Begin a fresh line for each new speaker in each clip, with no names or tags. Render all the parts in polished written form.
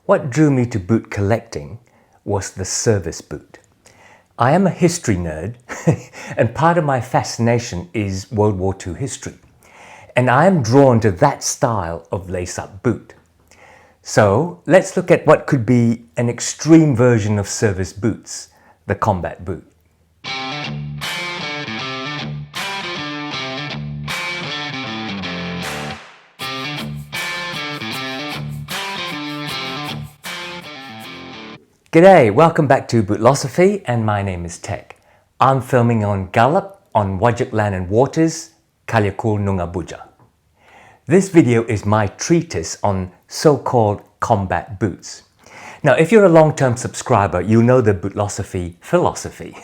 What drew me to boot collecting was the service boot. I am a history nerd and part of my fascination is World War II history. And I am drawn to that style of lace-up boot. So let's look at what could be an extreme version of service boots, the combat boot. G'day, welcome back to Bootlosophy and my name is Tech. I'm filming on Gallup, on Wajak land and waters, Kalyakul Nungabuja. This video is my treatise on so-called combat boots. Now if you're a long-term subscriber, you know the Bootlosophy philosophy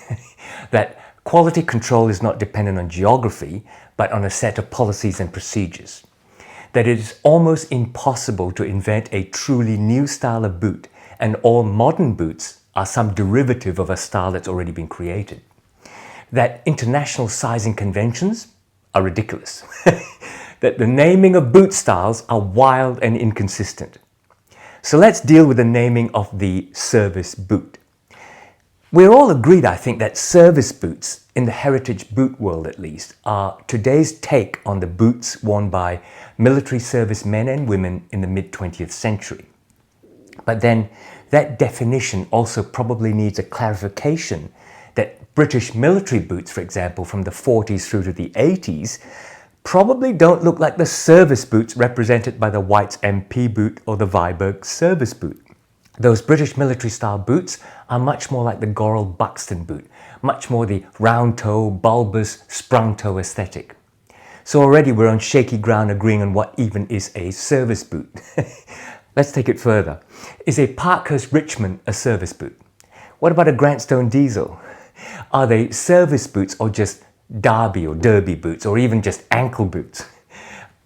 that quality control is not dependent on geography but on a set of policies and procedures. That it is almost impossible to invent a truly new style of boot, and all modern boots are some derivative of a style that's already been created. That international sizing conventions are ridiculous. That the naming of boot styles are wild and inconsistent. So let's deal with the naming of the service boot. We're all agreed, I think, that service boots, in the heritage boot world at least, are today's take on the boots worn by military service men and women in the mid-20th century. But then that definition also probably needs a clarification that British military boots, for example, from the 40s through to the 80s, probably don't look like the service boots represented by the White's MP boot or the Viberg service boot. Those British military style boots are much more like the Goral Buxton boot, much more the round toe, bulbous, sprung toe aesthetic. So already we're on shaky ground agreeing on what even is a service boot. Let's take it further. Is a Parkhurst Richmond a service boot? What about a Grantstone Diesel? Are they service boots or just derby or derby boots or even just ankle boots?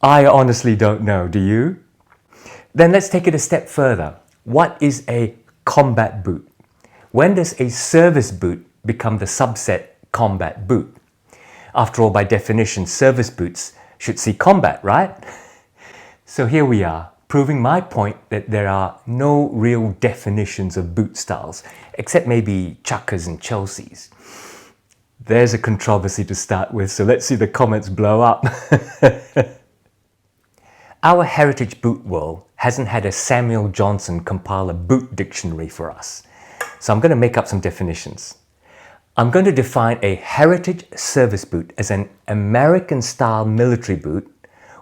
I honestly don't know, do you? Then let's take it a step further. What is a combat boot? When does a service boot become the subset combat boot? After all, by definition, service boots should see combat, right? So here we are, proving my point that there are no real definitions of boot styles, except maybe Chuckers and Chelsea's. There's a controversy to start with, so let's see the comments blow up. Our heritage boot world hasn't had a Samuel Johnson compile a boot dictionary for us, so I'm going to make up some definitions. I'm going to define a heritage service boot as an American-style military boot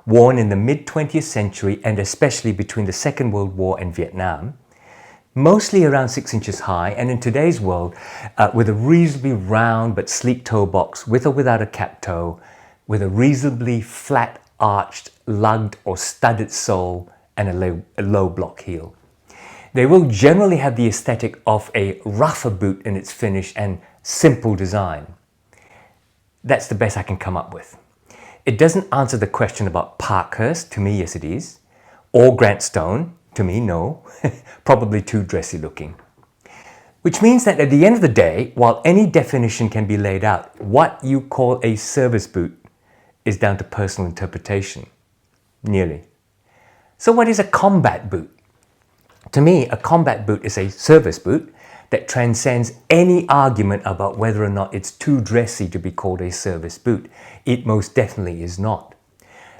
worn in the mid-20th century and especially between the Second World War and Vietnam, mostly around 6 inches high, and in today's world with a reasonably round but sleek toe box with or without a cap toe, with a reasonably flat arched, lugged or studded sole and a low block heel. They will generally have the aesthetic of a rougher boot in its finish and simple design. That's the best I can come up with. It doesn't answer the question about Parkhurst, to me yes it is, or Grantstone, to me no, probably too dressy looking. Which means that at the end of the day, while any definition can be laid out, what you call a service boot is down to personal interpretation, nearly. So what is a combat boot? To me, a combat boot is a service boot that transcends any argument about whether or not it's too dressy to be called a service boot. It most definitely is not.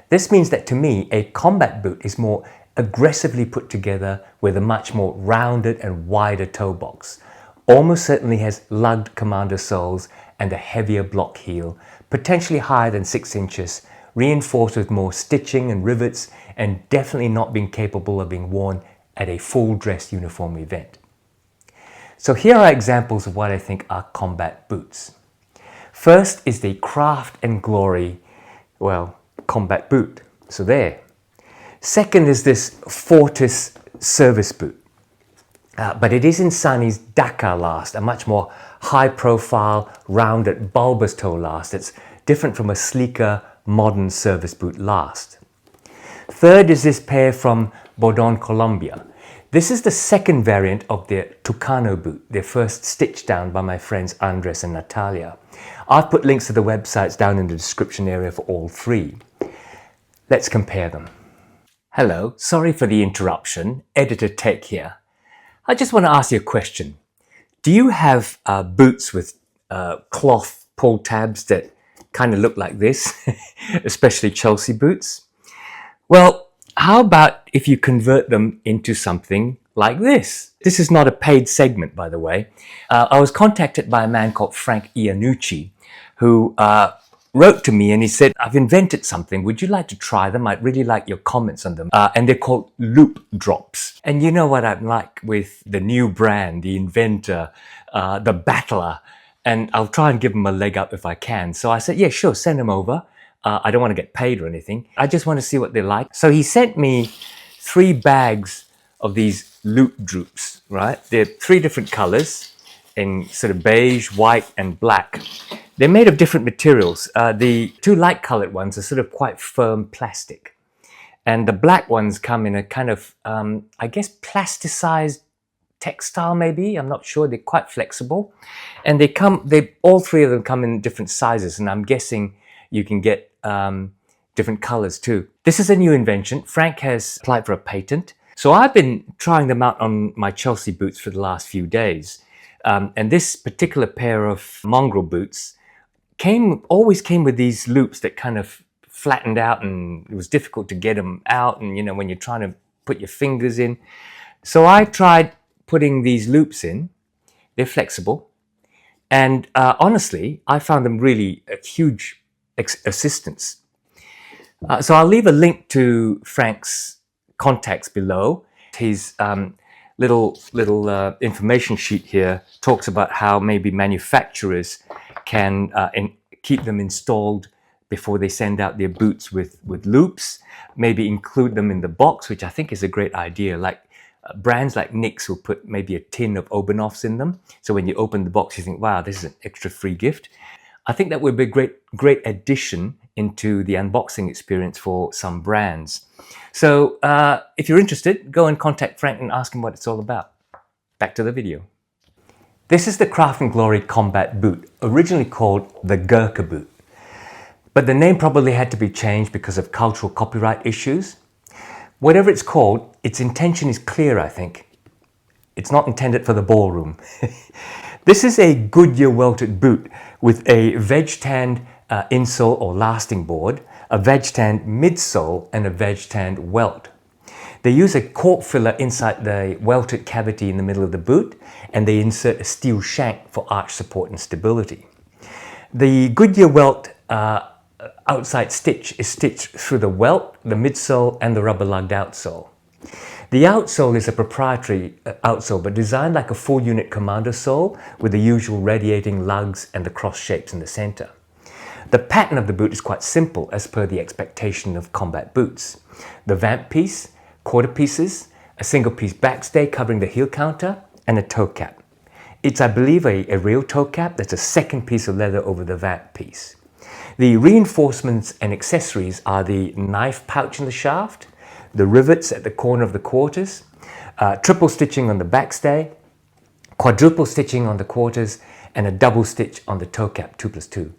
This means that to me, a combat boot is more aggressively put together with a much more rounded and wider toe box. Almost certainly has lugged commander soles and a heavier block heel, potentially higher than 6 inches, reinforced with more stitching and rivets, and definitely not being capable of being worn at a full dress uniform event. So here are examples of what I think are combat boots. First is the Craft and Glory, well, combat boot. So there. Second is this Fortis service boot. But it is in Sunny's Dakar last, a much more high-profile, rounded, bulbous toe last. It's different from a sleeker, modern service boot last. Third is this pair from Bordon, Colombia. This is the second variant of the Tukano boot, their first stitched down by my friends Andres and Natalia. I've put links to the websites down in the description area for all three. Let's compare them. Hello, sorry for the interruption, Editor Tech here. I just want to ask you a question. Do you have boots with cloth pull tabs that kind of look like this, especially Chelsea boots? Well, how about if you convert them into something like this? This is not a paid segment, by the way. I was contacted by a man called FrankLIannucci, who wrote to me and he said, I've invented something. Would you like to try them? I'd really like your comments on them. And they're called LoopDrops. And you know what I'm like with the new brand, the inventor, the battler. And I'll try and give them a leg up if I can. So I said, yeah, sure, send them over. I don't want to get paid or anything. I just want to see what they're like. So he sent me 3 bags of these LoopDrops, right? They're 3 different colors in sort of beige, white, and black. They're made of different materials. The 2 light colored ones are sort of quite firm plastic. And the black ones come in a kind of, I guess, plasticized textile maybe. I'm not sure. They're quite flexible. And all 3 of them come in different sizes. And I'm guessing you can get different colors too. This is a new invention. Frank has applied for a patent. So I've been trying them out on my Chelsea boots for the last few days. And this particular pair of mongrel boots always came with these loops that kind of flattened out, and it was difficult to get them out. And you know, when you're trying to put your fingers in. So I tried putting these loops in. They're flexible. And honestly, I found them really a huge assistance. So I'll leave a link to Frank's contacts below. His little information sheet here talks about how maybe manufacturers can keep them installed before they send out their boots with loops, maybe include them in the box, which I think is a great idea. Like brands like NYX will put maybe a tin of Obernoffs in them. So when you open the box, you think, wow, this is an extra free gift. I think that would be a great addition into the unboxing experience for some brands. So if you're interested, go and contact Frank and ask him what it's all about. Back to the video. This is the Craft and Glory combat boot, originally called the Gurkha boot. But the name probably had to be changed because of cultural copyright issues. Whatever it's called, its intention is clear, I think. It's not intended for the ballroom. This is a Goodyear welted boot with a veg-tanned insole or lasting board, a veg-tanned midsole, and a veg-tanned welt. They use a cork filler inside the welted cavity in the middle of the boot, and they insert a steel shank for arch support and stability. The Goodyear welt outside stitch is stitched through the welt, the midsole, and the rubber lugged outsole. The outsole is a proprietary outsole, but designed like a full unit commando sole with the usual radiating lugs and the cross shapes in the center. The pattern of the boot is quite simple as per the expectation of combat boots. The vamp piece, quarter pieces, a single piece backstay covering the heel counter, and a toe cap. It's, I believe, a real toe cap that's a second piece of leather over the vamp piece. The reinforcements and accessories are the knife pouch in the shaft, the rivets at the corner of the quarters, triple stitching on the backstay, quadruple stitching on the quarters, and a double stitch on the toe cap 2+2.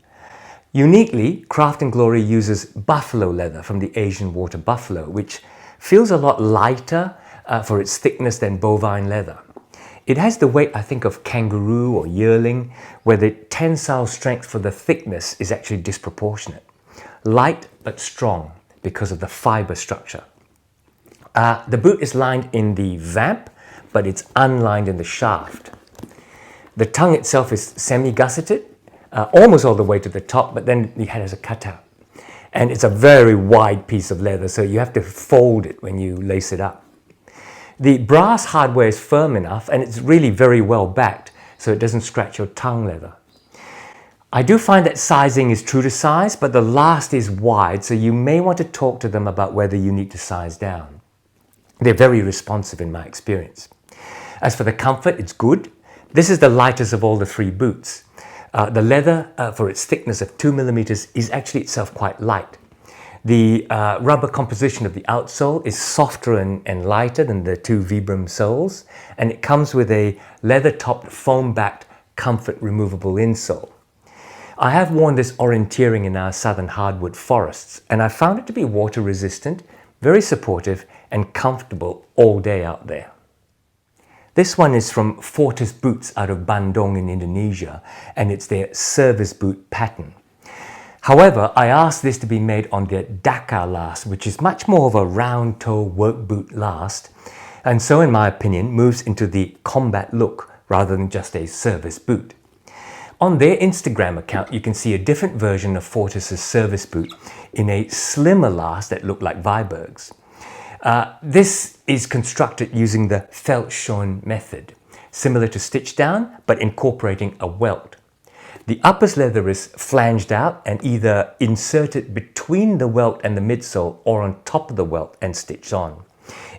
Uniquely, Craft and Glory uses buffalo leather from the Asian water buffalo, which feels a lot lighter for its thickness than bovine leather. It has the weight, I think, of kangaroo or yearling, where the tensile strength for the thickness is actually disproportionate. Light but strong because of the fiber structure. The boot is lined in the vamp, but it's unlined in the shaft. The tongue itself is semi-gusseted, almost all the way to the top, but then the head has a cutout. And it's a very wide piece of leather, so you have to fold it when you lace it up. The brass hardware is firm enough, and it's really very well backed, so it doesn't scratch your tongue leather. I do find that sizing is true to size, but the last is wide, so you may want to talk to them about whether you need to size down. They're very responsive in my experience. As for the comfort, it's good. This is the lightest of all the 3 boots. The leather, for its thickness of 2 millimeters, is actually itself quite light. The rubber composition of the outsole is softer and lighter than the 2 Vibram soles, and it comes with a leather-topped, foam-backed, comfort removable insole. I have worn this orienteering in our southern hardwood forests, and I found it to be water-resistant, very supportive, and comfortable all day out there. This one is from Fortis Boots out of Bandung in Indonesia, and it's their service boot pattern. However, I asked this to be made on their Dakar last, which is much more of a round toe work boot last, and so in my opinion moves into the combat look rather than just a service boot. On their Instagram account, you can see a different version of Fortis' service boot in a slimmer last that looked like Viberg's. This is constructed using the Veldtschoen method, similar to Stitchdown, but incorporating a welt. The uppers leather is flanged out and either inserted between the welt and the midsole or on top of the welt and stitched on.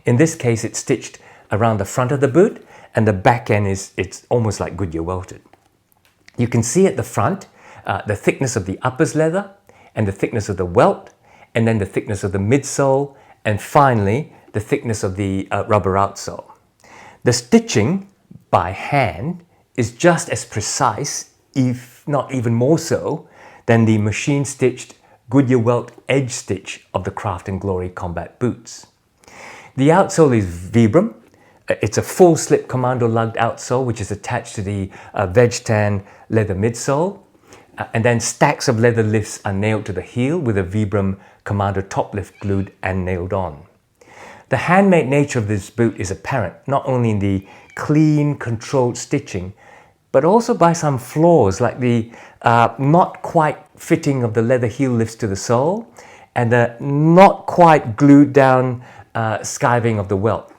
In this case, it's stitched around the front of the boot, and the back end it's almost like Goodyear welted. You can see at the front the thickness of the uppers leather and the thickness of the welt, and then the thickness of the midsole, and finally the thickness of the rubber outsole. The stitching by hand is just as precise, if not even more so, than the machine stitched Goodyear welt edge stitch of the Craft and Glory combat boots. The outsole is Vibram. It's a full slip commando lugged outsole which is attached to the Veldtschoen leather midsole, and then stacks of leather lifts are nailed to the heel with a Vibram commando top lift glued and nailed on. The handmade nature of this boot is apparent not only in the clean, controlled stitching, but also by some flaws like the not quite fitting of the leather heel lifts to the sole and the not quite glued down skiving of the welt.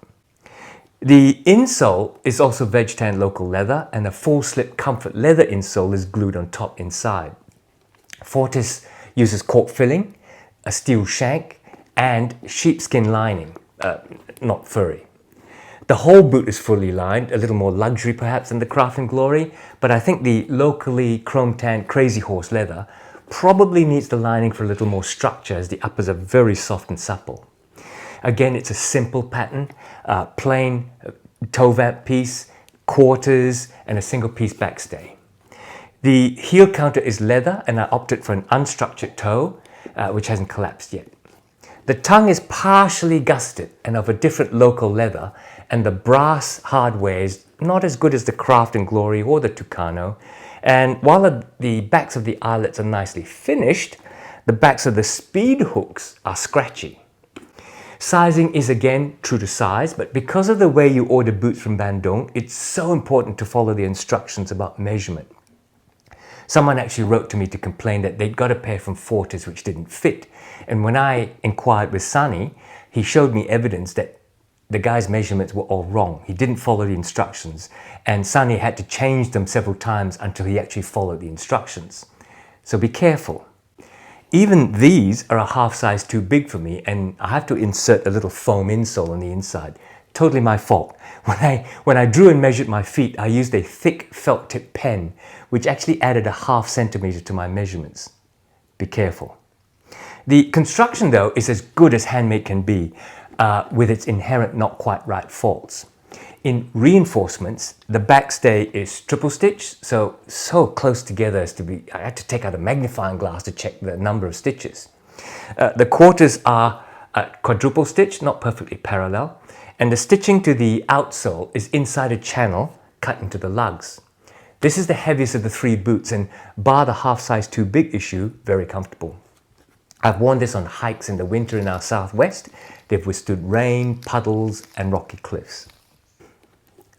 The insole is also Veldtschoen local leather, and a full slip comfort leather insole is glued on top inside. Fortis uses cork filling, a steel shank, and sheepskin lining, not furry. The whole boot is fully lined, a little more luxury perhaps than the Craft and Glory, but I think the locally chrome tanned Crazy Horse leather probably needs the lining for a little more structure, as the uppers are very soft and supple. Again, it's a simple pattern, plain toe vamp piece, quarters, and a single piece backstay. The heel counter is leather, and I opted for an unstructured toe, which hasn't collapsed yet. The tongue is partially gusset and of a different local leather, and the brass hardware is not as good as the Craft and Glory or the Tukano. And while the backs of the eyelets are nicely finished, the backs of the speed hooks are scratchy. Sizing is again true to size, but because of the way you order boots from Bandung, it's so important to follow the instructions about measurement. Someone actually wrote to me to complain that they'd got a pair from Fortis which didn't fit, and when I inquired with Sunny, he showed me evidence that the guy's measurements were all wrong. He didn't follow the instructions, and Sunny had to change them several times until he actually followed the instructions. So be careful. Even these are a half size too big for me, and I have to insert a little foam insole on the inside. Totally my fault. When I drew and measured my feet, I used a thick felt tip pen, which actually added a ½ centimeter to my measurements. Be careful. The construction though is as good as handmade can be, with its inherent not quite right faults. In reinforcements, the backstay is triple stitch, so close together as to be, I had to take out a magnifying glass to check the number of stitches. The quarters are quadruple stitch, not perfectly parallel, and the stitching to the outsole is inside a channel cut into the lugs. This is the heaviest of the three boots, and bar the half size too big issue, very comfortable. I've worn this on hikes in the winter in our southwest. They've withstood rain, puddles, and rocky cliffs.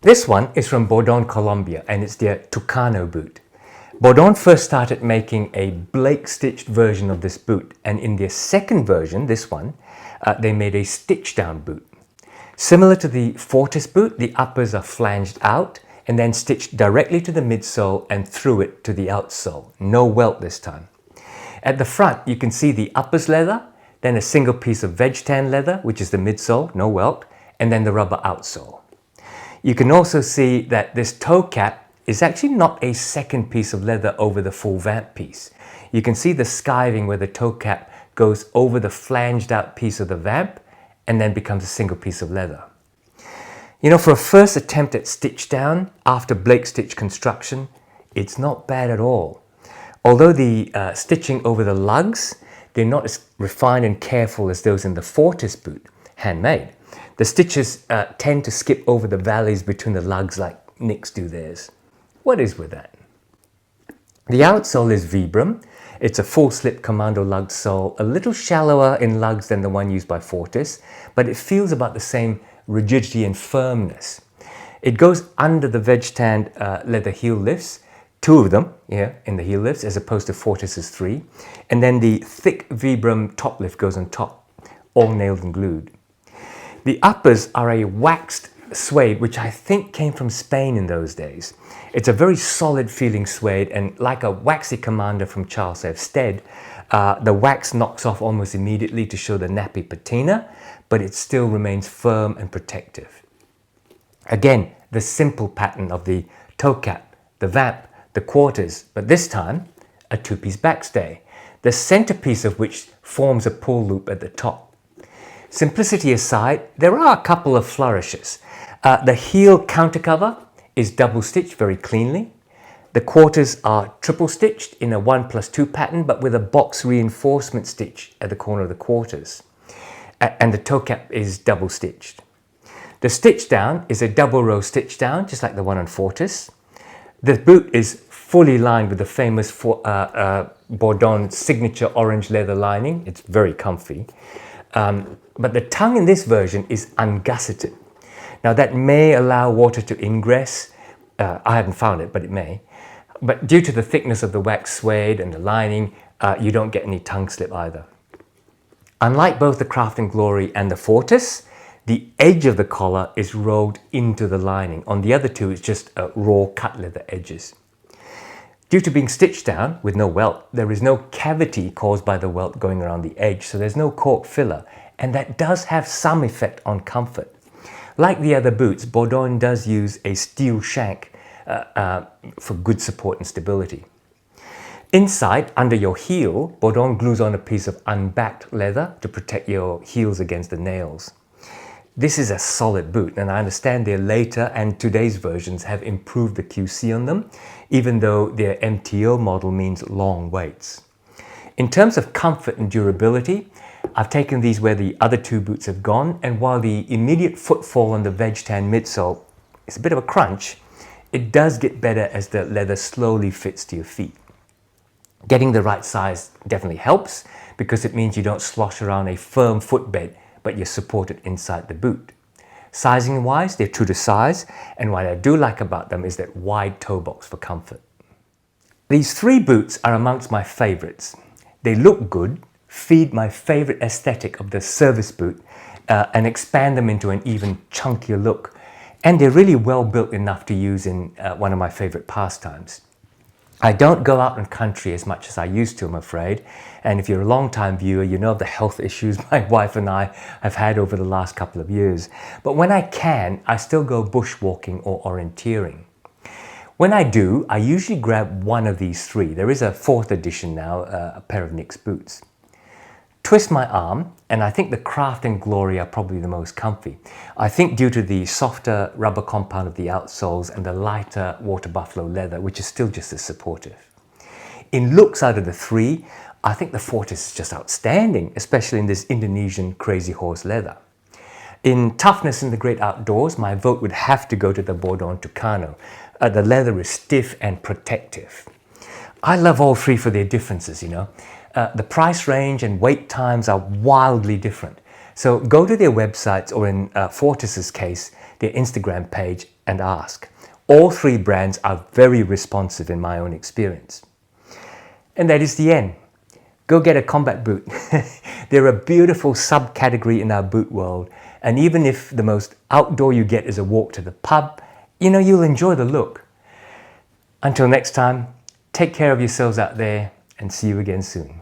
This one is from Bordon, Colombia, and it's their Tukano boot. Bordon first started making a Blake stitched version of this boot, and in their second version, this one, they made a stitch down boot. Similar to the Fortis boot, the uppers are flanged out and then stitched directly to the midsole and through it to the outsole. No welt this time. At the front, you can see the uppers leather, then a single piece of Veldtschoen leather, which is the midsole, no welt, and then the rubber outsole. You can also see that this toe cap is actually not a second piece of leather over the full vamp piece. You can see the skiving where the toe cap goes over the flanged out piece of the vamp and then becomes a single piece of leather. You know, for a first attempt at stitch down after Blake stitch construction, it's not bad at all. Although the stitching over the lugs, they're not as refined and careful as those in the Fortis boot, handmade. The stitches tend to skip over the valleys between the lugs like Nick's do theirs. What is with that? The outsole is Vibram. It's a full slip commando lug sole, a little shallower in lugs than the one used by Fortis, but it feels about the same rigidity and firmness. It goes under the veg-tanned leather heel lifts, 2 of them here in the heel lifts as opposed to Fortis's 3, and then the thick Vibram top lift goes on top, all nailed and glued. The uppers are a waxed suede, which I think came from Spain in those days. It's a very solid feeling suede, and like a waxy commander from Charles F. Stead, the wax knocks off almost immediately to show the nappy patina, but it still remains firm and protective. Again, the simple pattern of the toe cap, the vamp, the quarters, but this time a 2-piece backstay, the centerpiece of which forms a pull loop at the top. Simplicity aside, there are a couple of flourishes. The heel countercover is double stitched very cleanly. The quarters are triple stitched in a 1+2 pattern, but with a box reinforcement stitch at the corner of the quarters. And the toe cap is double stitched. The stitch down is a double row stitch down, just like the one on Fortis. The boot is fully lined with the famous Bordon signature orange leather lining. It's very comfy. But the tongue in this version is ungusseted. Now that may allow water to ingress. I haven't found it, but it may. But due to the thickness of the wax suede and the lining, you don't get any tongue slip either. Unlike both the Craft & Glory and the Fortis, the edge of the collar is rolled into the lining. On the other two, it's just raw cut leather edges. Due to being stitched down with no welt, there is no cavity caused by the welt going around the edge, so there's no cork filler, and that does have some effect on comfort. Like the other boots, Bordon does use a steel shank for good support and stability. Inside, under your heel, Bordon glues on a piece of unbacked leather to protect your heels against the nails. This is a solid boot, and I understand their later and today's versions have improved the QC on them, even though their MTO model means long waits. In terms of comfort and durability, I've taken these where the other 2 boots have gone, and while the immediate footfall on the veg-tan midsole is a bit of a crunch, it does get better as the leather slowly fits to your feet. Getting the right size definitely helps because it means you don't slosh around a firm footbed, but you're supported inside the boot. Sizing wise, they're true to size, and what I do like about them is that wide toe box for comfort. These 3 boots are amongst my favorites. They look good, feed my favorite aesthetic of the service boot, and expand them into an even chunkier look. And they're really well built enough to use in one of my favorite pastimes. I don't go out in country as much as I used to, I'm afraid. And if you're a long-time viewer, you know of the health issues my wife and I have had over the last couple of years. But when I can, I still go bushwalking or orienteering. When I do, I usually grab one of these 3. There is a 4th edition now, a pair of Nick's boots. Twist my arm, and I think the Craft & Glory are probably the most comfy. I think due to the softer rubber compound of the outsoles and the lighter water buffalo leather, which is still just as supportive. In looks out of the 3, I think the Fortis is just outstanding, especially in this Indonesian crazy horse leather. In toughness in the great outdoors, my vote would have to go to the Bordon Tukano. The leather is stiff and protective. I love all 3 for their differences, you know. The price range and wait times are wildly different. So go to their websites, or in Fortis's case, their Instagram page, and ask. All 3 brands are very responsive in my own experience. And that is the end. Go get a combat boot. They're a beautiful subcategory in our boot world. And even if the most outdoor you get is a walk to the pub, you know, you'll enjoy the look. Until next time, take care of yourselves out there, and see you again soon.